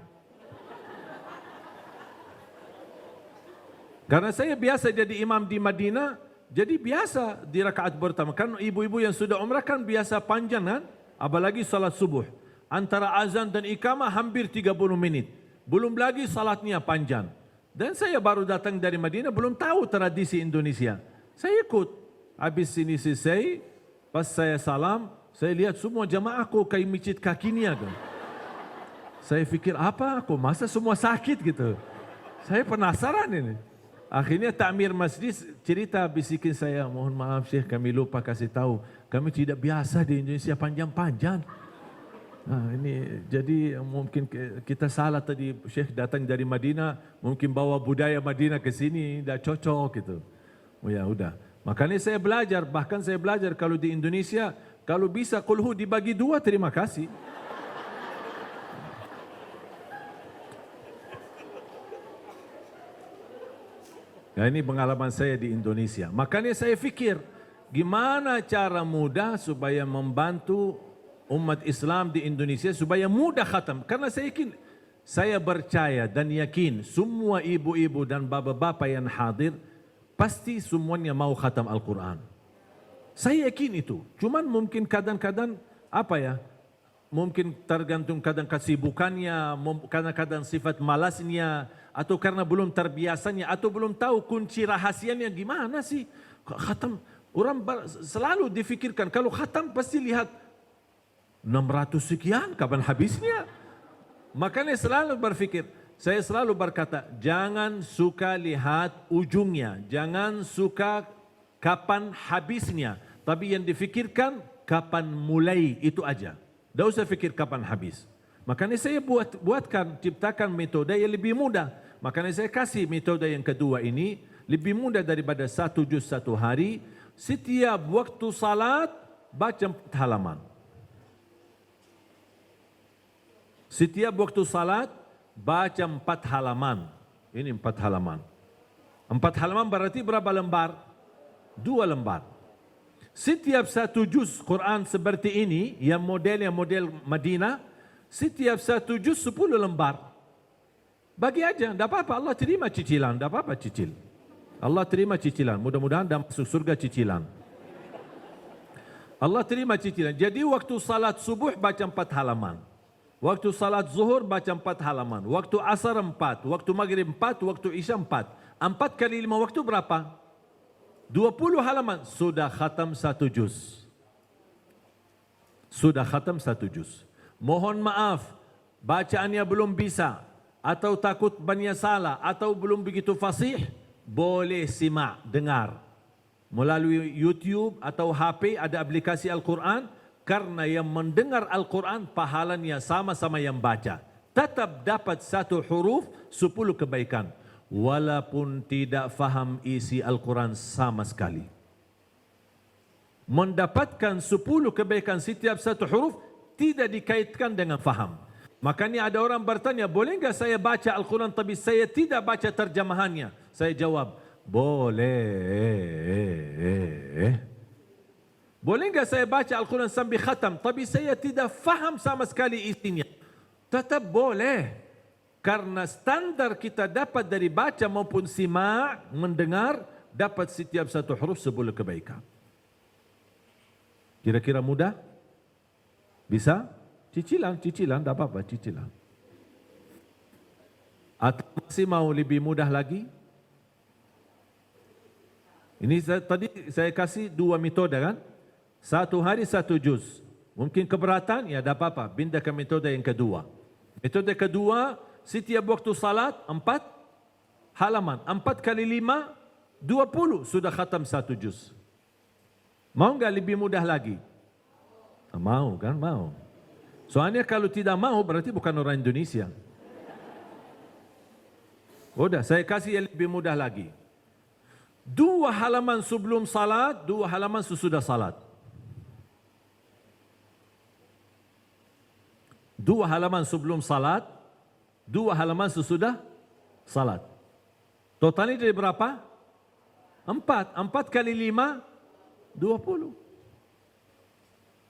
Karena saya biasa jadi imam di Madinah, jadi biasa di rakaat pertama. Kan ibu-ibu yang sudah umrah kan biasa panjang kan, apalagi salat subuh. Antara azan dan iqamah hampir 30 menit. Belum lagi salatnya panjang. Dan saya baru datang dari Madinah, belum tahu tradisi Indonesia. Saya ikut. Habis ini selesai, pas saya salam, Saya lihat semua jamaah kok kayak micit kakinya kan. Saya pikir apa kok masa semua sakit gitu. Saya penasaran ini. Akhirnya takmir masjid cerita bisikin saya, mohon maaf Syekh kami lupa kasih tahu. Kami tidak biasa di Indonesia panjang-panjang. Nah, ini jadi mungkin kita salah tadi Syekh datang dari Madinah, mungkin bawa budaya Madinah ke sini, tidak cocok gitu. Oh ya udah. Makanya saya belajar, bahkan saya belajar kalau di Indonesia, kalau bisa kulhu dibagi dua, terima kasih. Nah, ini pengalaman saya di Indonesia. Makanya saya fikir, gimana cara mudah supaya membantu umat Islam di Indonesia supaya mudah khatam. Karena saya yakin, saya percaya dan yakin semua ibu-ibu dan bapak-bapak yang hadir pasti semuanya mau khatam Al-Quran. Saya yakin itu. Cuman mungkin kadang-kadang apa ya? Mungkin tergantung kadang kesibukannya, kadang-kadang sifat malasnya, atau karena belum terbiasanya, atau belum tahu kunci rahasianya gimana sih. Khatam, orang selalu difikirkan, kalau khatam pasti lihat 600 sekian, kapan habisnya? Makanya selalu berfikir, saya selalu berkata, jangan suka lihat ujungnya, jangan suka kapan habisnya, tapi yang difikirkan kapan mulai, itu aja. Tidak usah fikir kapan habis. Makanya saya ciptakan metode yang lebih mudah. Makanya saya kasih metode yang kedua ini, lebih mudah daripada 1 juz 1 hari. Setiap waktu salat, baca 4 halaman. Setiap waktu salat, baca 4 halaman. Ini 4 halaman. 4 halaman berarti berapa lembar? 2 lembar. Setiap 1 juz Quran seperti ini, yang model Madinah, setiap 1 juz 10 lembar. Bagi aja, tidak apa-apa, Allah terima cicilan, tidak apa-apa cicil. Allah terima cicilan, mudah-mudahan dah masuk surga cicilan. Allah terima cicilan. Jadi waktu salat subuh baca 4 halaman. Waktu salat zuhur baca 4 halaman. Waktu asar 4, waktu maghrib 4, waktu isya 4. 4 kali 5 waktu berapa? 20 halaman, sudah khatam 1 juz. Sudah khatam 1 juz. Mohon maaf, bacaannya belum bisa, atau takut banyak salah, atau belum begitu fasih, boleh simak, dengar. Melalui YouTube atau HP ada aplikasi Al-Quran, karena yang mendengar Al-Quran pahalanya sama-sama yang baca. Tetap dapat 1 huruf, 10 kebaikan. Walaupun tidak faham isi Al-Quran sama sekali. Mendapatkan 10 kebaikan setiap 1 huruf tidak dikaitkan dengan faham. Makanya ada orang bertanya, boleh enggak saya baca Al-Quran tapi saya tidak baca terjemahannya? Saya jawab, boleh. Boleh enggak saya baca Al-Quran sambil khatam tapi saya tidak faham sama sekali isinya? Tetap boleh. Karena standar kita dapat dari baca maupun simak, mendengar, dapat setiap 1 huruf 10 kebaikan. Kira-kira mudah? Bisa? Cicilan, tidak apa-apa, cicilan. Atau masih mau lebih mudah lagi? Ini tadi saya kasih 2 metode kan? 1 hari 1 juz. Mungkin keberatan? Ya tidak apa-apa, pindah ke metode yang kedua. Metode kedua, setiap waktu salat 4 halaman. 4 kali 5, 20. Sudah khatam 1 juz. Mau enggak lebih mudah lagi? Mau kan? Mau. Soalnya kalau tidak mau berarti bukan orang Indonesia. Udah, saya kasih yang lebih mudah lagi. 2 halaman sebelum salat, 2 halaman sesudah salat. 2 halaman sebelum salat, 2 halaman sesudah salat. Totalnya dari berapa? 4. 4 kali 5, 20.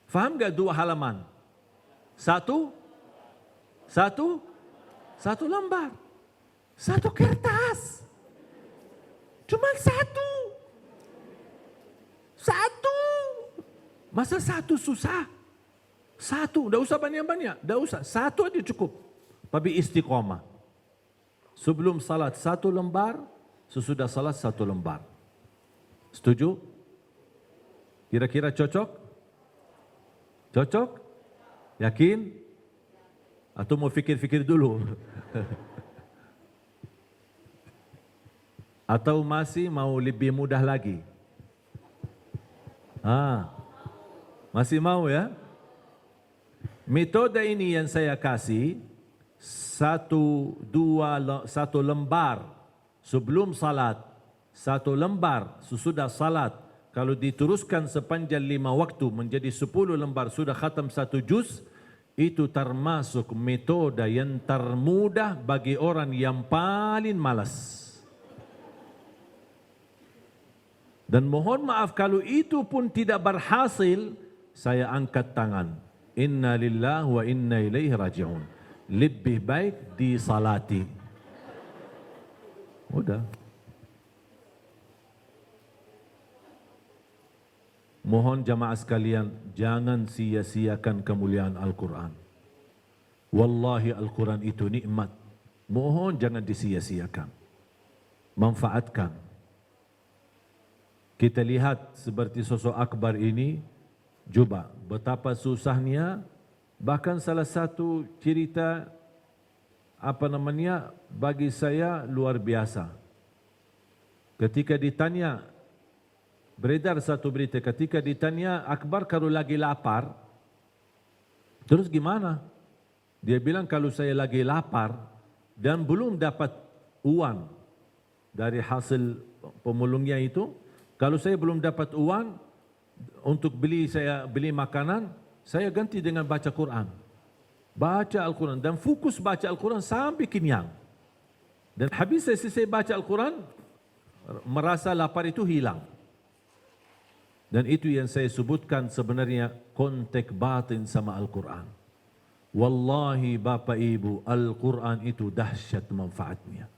Faham enggak 2 halaman? 1 lembar. 1 kertas. Cuma 1. Masa 1 susah? 1, tidak usah banyak-banyak. Tidak usah, 1 aja cukup. Tapi istiqomah. Sebelum salat 1 lembar, sesudah salat 1 lembar. Setuju? Kira-kira cocok? Cocok? Yakin? Atau mau fikir-fikir dulu? Atau masih mau lebih mudah lagi? Masih mau ya? Metode ini yang saya kasih, satu lembar sebelum salat, satu lembar sesudah salat. Kalau diteruskan sepanjang 5 waktu menjadi 10 lembar sudah khatam 1 juz, itu termasuk metode yang termudah bagi orang yang paling malas. Dan mohon maaf kalau itu pun tidak berhasil, saya angkat tangan. Inna lillahi wa inna ilaihi raji'un. Lebih baik disalati. Udah. Mohon jamaah sekalian, jangan sia-siakan kemuliaan Al-Quran. Wallahi Al-Quran itu nikmat. Mohon jangan disia-siakan. Manfaatkan. Kita lihat seperti sosok Akbar ini, coba betapa susahnya, bahkan salah satu cerita bagi saya luar biasa. Ketika ditanya, beredar satu berita, ketika ditanya Akbar kalau lagi lapar, terus gimana? Dia bilang kalau saya lagi lapar dan belum dapat uang dari hasil pemulungnya itu, kalau saya belum dapat uang untuk beli makanan, saya ganti dengan baca Quran. Baca Al-Quran dan fokus baca Al-Quran sampai kenyang. Dan habis saya selesai baca Al-Quran, merasa lapar itu hilang. Dan itu yang saya sebutkan sebenarnya kontak batin sama Al-Quran. Wallahi Bapak Ibu, Al-Quran itu dahsyat manfaatnya.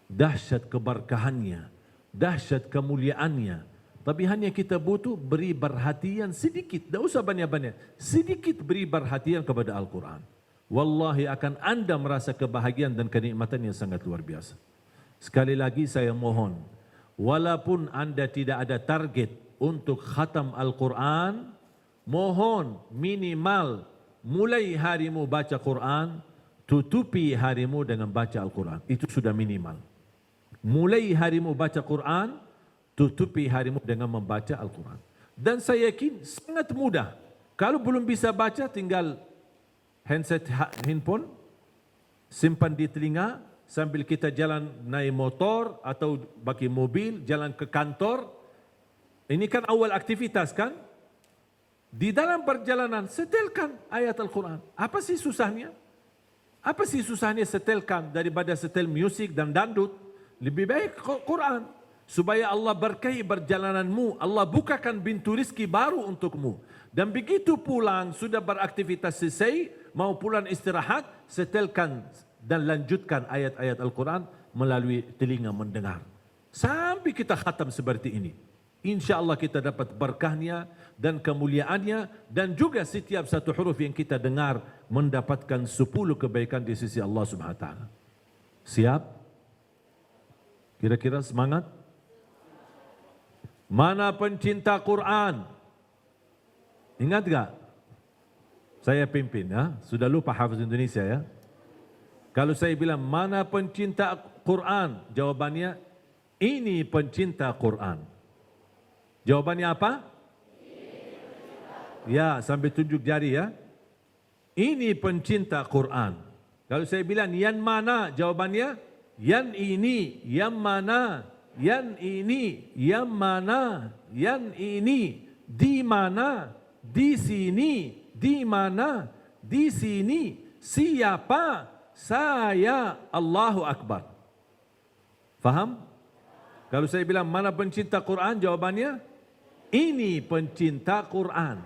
Dahsyat keberkahannya. Dahsyat kemuliaannya. Tapi hanya kita butuh beri perhatian sedikit. Tak usah banyak-banyak. Sedikit beri perhatian kepada Al-Quran. Wallahi akan anda merasa kebahagiaan dan kenikmatan yang sangat luar biasa. Sekali lagi saya mohon, walaupun anda tidak ada target untuk khatam Al-Quran, mohon minimal mulai harimu baca Quran, tutupi harimu dengan baca Al-Quran. Itu sudah minimal. Mulai harimu baca Quran, tutupi harimu dengan membaca Al-Quran. Dan saya yakin sangat mudah. Kalau belum bisa baca, tinggal handphone, simpan di telinga, sambil kita jalan naik motor atau pakai mobil, jalan ke kantor. Ini kan awal aktivitas kan? Di dalam perjalanan, setelkan ayat Al-Quran. Apa sih susahnya? Apa sih susahnya setelkan daripada setel musik dan dandut? Lebih baik Quran. Supaya Allah berkahi perjalananmu. Allah bukakan pintu rizki baru untukmu. Dan begitu pulang, sudah beraktivitas selesai, mau pulang istirahat, setelkan dan lanjutkan ayat-ayat Al-Quran melalui telinga mendengar. Sampai kita khatam seperti ini. Insya Allah kita dapat berkahnya dan kemuliaannya. Dan juga setiap satu huruf yang kita dengar mendapatkan 10 kebaikan di sisi Allah SWT. Siap? Kira-kira semangat? Mana pencinta Quran? Ingat tak? Saya pimpin ya. Sudah lupa Hafiz Indonesia ya. Kalau saya bilang mana pencinta Quran? Jawabannya ini pencinta Quran. Jawabannya apa? Ya, sambil tunjuk jari ya. Ini pencinta Quran. Kalau saya bilang yang mana? Jawabannya yang ini, yang mana, yang ini, yang mana, yang ini, di mana, di sini, di mana, di sini, siapa, saya, Allahu Akbar. Faham? Kalau saya bilang mana pencinta Quran, jawabannya ini pencinta Quran.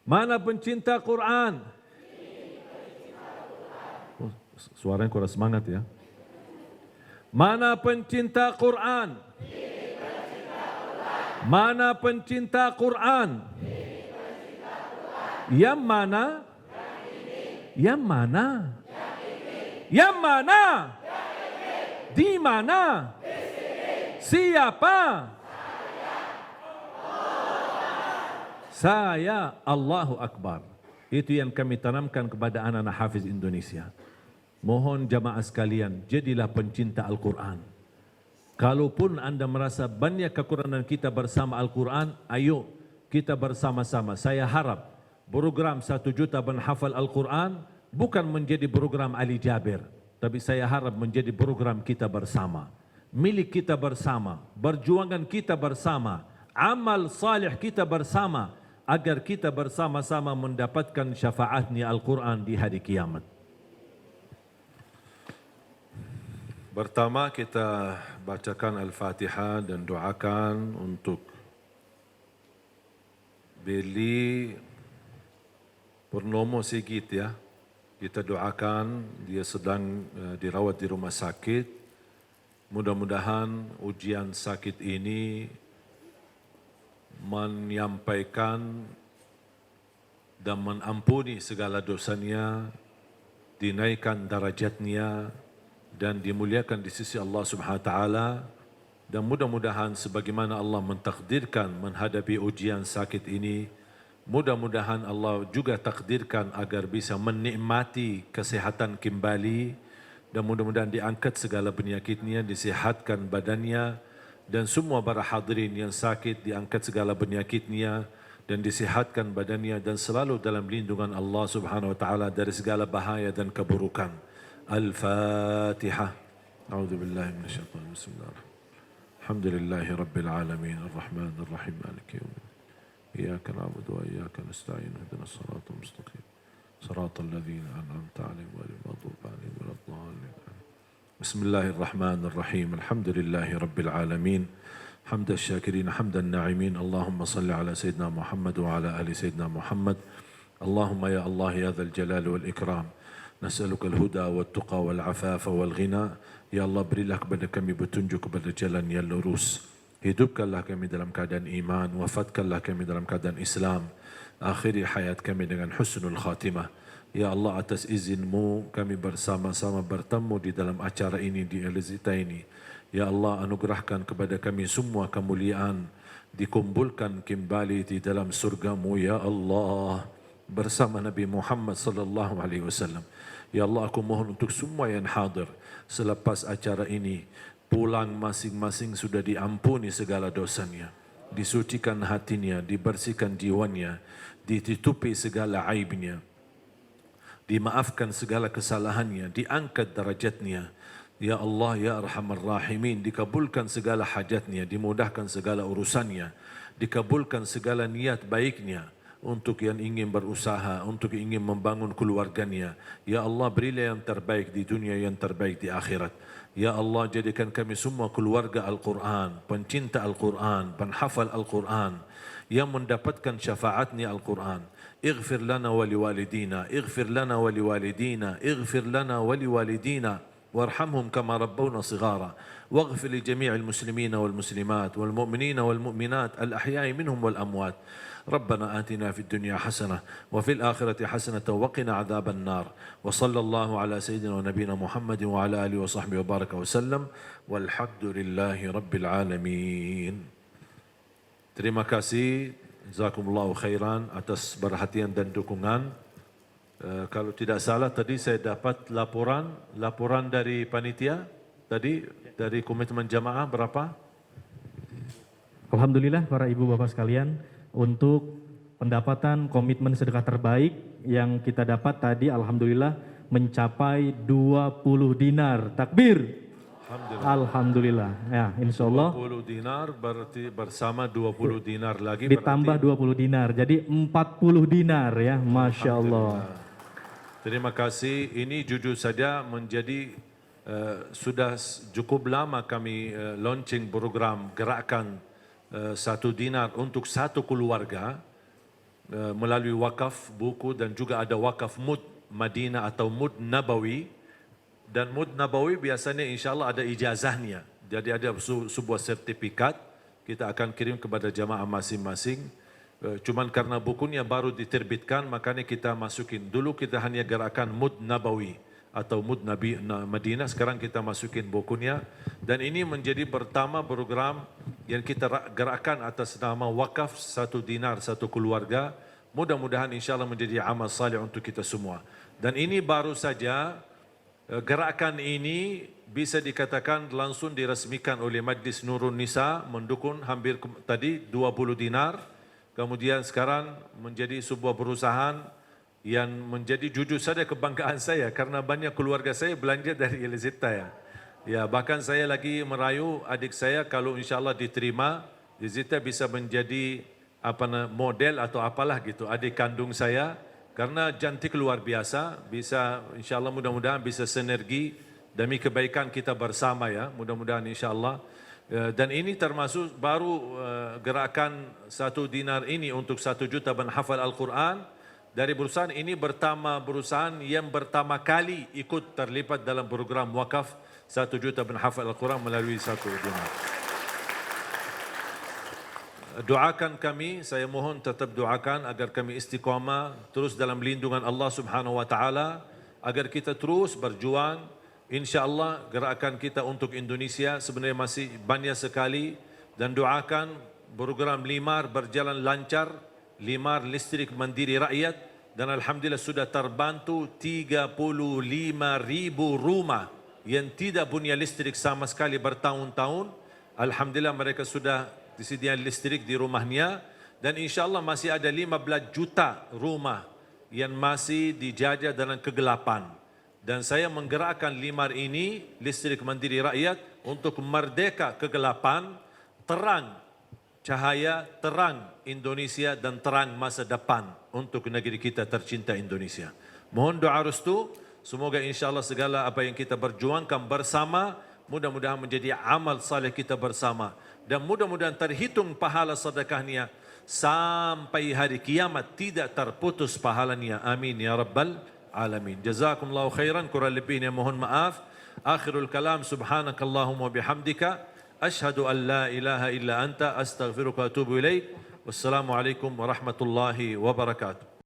Mana pencinta Quran? Oh, suaranya kurang semangat ya. Mana pencinta Quran? Mana pencinta Quran? Yang mana? Yang mana? Yang mana? Di mana? Siapa? saya Allahu Akbar. Itu yang kami tanamkan kepada anak-anak hafiz Indonesia. Mohon jamaah sekalian, jadilah pencinta Al-Quran. Kalaupun anda merasa banyak kekurangan kita bersama Al-Quran, ayo kita bersama-sama. Saya harap program 1 juta penghafal Al-Quran bukan menjadi program Ali Jabir, tapi saya harap menjadi program kita bersama. Milik kita bersama, perjuangan kita bersama, amal salih kita bersama, agar kita bersama-sama mendapatkan syafaatnya Al-Quran di hari kiamat. Pertama kita bacakan Al-Fatihah dan doakan untuk Beli Purnomo Sigit ya. Kita doakan dia sedang dirawat di rumah sakit. Mudah-mudahan ujian sakit ini menyampaikan dan mengampuni segala dosanya, dinaikkan darajatnya dan dimuliakan di sisi Allah Subhanahu wa taala, dan mudah-mudahan sebagaimana Allah mentakdirkan menghadapi ujian sakit ini, mudah-mudahan Allah juga takdirkan agar bisa menikmati kesehatan kembali, dan mudah-mudahan diangkat segala penyakitnya, disihatkan badannya, dan semua para hadirin yang sakit diangkat segala penyakitnya dan disihatkan badannya dan selalu dalam lindungan Allah Subhanahu wa taala dari segala bahaya dan keburukan. Al-Fatihah. A'udzubillahi minasyaitonir rajim. Bismillahirrahmanirrahim. Alhamdulillahi rabbil alamin arrahmanir rahim maliki yaumiddin. Iyyaka na'budu wa iyyaka nasta'in ihdinas siratal mustaqim. Siratal ladzina an'amta 'alaihim ghairil maghdubi 'alaihim waladdallin. Bismillahirrahmanirrahim. Alhamdulillahi rabbil alamin. حمد الشاكرين حمد الناعمين اللهم صل على سيدنا محمد وعلى آل سيدنا محمد اللهم يا الله يا ذا الجلال والإكرام نسألك الهدى والتقى والعفاف والغنى يا الله berilah kepada kami petunjuk kepada jalan yang lurus, hidupkanlah kami dalam keadaan iman, wafatkanlah kami dalam keadaan Islam, akhiri hayat kami dengan husnul khatimah. Ya Allah, atas izinmu kami bersama-sama bertemu di dalam acara ini di Elzita ini. Ya Allah, anugerahkan kepada kami semua kemuliaan, dikumpulkan kembali di dalam surgamu ya Allah bersama Nabi Muhammad sallallahu alaihi wasallam. Ya Allah, aku mohon untuk semua yang hadir selepas acara ini pulang masing-masing sudah diampuni segala dosanya, disucikan hatinya, dibersihkan jiwanya, ditutupi segala aibnya, dimaafkan segala kesalahannya, diangkat derajatnya. Ya Allah, ya Arhamar Rahimin, dikabulkan segala hajatnya, dimudahkan segala urusannya, dikabulkan segala niat baiknya untuk yang ingin berusaha, untuk ingin membangun keluarganya. Ya Allah, berilah yang terbaik di dunia, yang terbaik di akhirat. Ya Allah, jadikan kami semua keluarga Al-Quran, pencinta Al-Quran, penhafal Al-Quran, yang mendapatkan syafaatnya Al-Quran. Ighfir lana wa liwalidina, ighfir lana wa liwalidina, ighfir lana wa liwalidina. وارحمهم كما ربونا صغارا واغفر لجميع المسلمين والمسلمات والمؤمنين والمؤمنات الأحياء منهم والأموات. ربنا آتنا في الدنيا حسنة وفي الآخرة حسنة وقنا عذاب النار. وصلى الله على سيدنا ونبينا محمد وعلى آله وصحبه وبارك وسلم والحمد لله رب العالمين. Terima kasih, jazakumullahu khairan atas perhatian dan dukungan. Kalau tidak salah tadi saya dapat laporan dari panitia tadi dari komitmen jamaah berapa? Alhamdulillah para ibu bapak sekalian, untuk pendapatan komitmen sedekah terbaik yang kita dapat tadi alhamdulillah mencapai 20 dinar. Takbir. Alhamdulillah. Ya, insyaallah 20 dinar berarti bersama 20 dinar lagi ditambah 20 dinar. Jadi 40 dinar ya, Masya Allah. Terima kasih. Ini jujur saja menjadi sudah cukup lama kami launching program gerakan 1 dinar untuk satu keluarga melalui wakaf buku dan juga ada wakaf mud Madinah atau mud Nabawi. Dan mud Nabawi biasanya insyaAllah ada ijazahnya. Jadi ada sebuah sertifikat kita akan kirim kepada jamaah masing-masing. Cuman karena bukunya baru diterbitkan makanya kita masukin. Dulu kita hanya gerakan mud Nabawi atau Mud Nabi Madinah. Sekarang kita masukin bukunya. Dan ini menjadi pertama program yang kita gerakkan atas nama wakaf 1 dinar 1 keluarga. Mudah-mudahan insyaAllah menjadi amal salih untuk kita semua. Dan ini baru saja, gerakan ini bisa dikatakan langsung diresmikan oleh Majlis Nurun Nisa, mendukung hampir tadi 20 dinar. Kemudian sekarang menjadi sebuah perusahaan yang menjadi jujur saja kebanggaan saya karena banyak keluarga saya belanja dari Elizita ya. Ya, bahkan saya lagi merayu adik saya kalau insyaAllah diterima, Elizita bisa menjadi model atau apalah gitu, adik kandung saya. Karena cantik luar biasa, bisa insyaAllah mudah-mudahan bisa sinergi demi kebaikan kita bersama ya, mudah-mudahan insyaAllah. Dan ini termasuk baru gerakan 1 dinar ini untuk 1 juta penghafal Al-Quran. Dari perusahaan ini perusahaan yang pertama kali ikut terlibat dalam program wakaf 1 juta penghafal Al-Quran melalui 1 dinar. Doakan kami, saya mohon tetap doakan agar kami istiqamah terus dalam lindungan Allah Subhanahu wa taala, agar kita terus berjuang. InsyaAllah gerakan kita untuk Indonesia sebenarnya masih banyak sekali, dan doakan program LIMAR berjalan lancar, LIMAR listrik mandiri rakyat, dan alhamdulillah sudah terbantu 35.000 rumah yang tidak punya listrik sama sekali bertahun-tahun. Alhamdulillah mereka sudah disediakan listrik di rumahnya, dan insyaAllah masih ada 15 juta rumah yang masih dijajah dalam kegelapan. Dan saya menggerakkan LIMAR ini, listrik mandiri rakyat, untuk merdeka kegelapan, terang cahaya, terang Indonesia dan terang masa depan untuk negeri kita tercinta Indonesia. Mohon doa restu, semoga insyaAllah segala apa yang kita berjuangkan bersama, mudah-mudahan menjadi amal saleh kita bersama. Dan mudah-mudahan terhitung pahala sedekahnya sampai hari kiamat, tidak terputus pahalanya. Amin ya Rabbal Alamin. Jazakumullahu khairan, kurang lebihnya mohon maaf. Akhirul kalam, subhanakallahumma bihamdika, أشهد أن لا إله إلا أنت أستغفرك وأتوب إليك والسلام عليكم ورحمة الله وبركاته.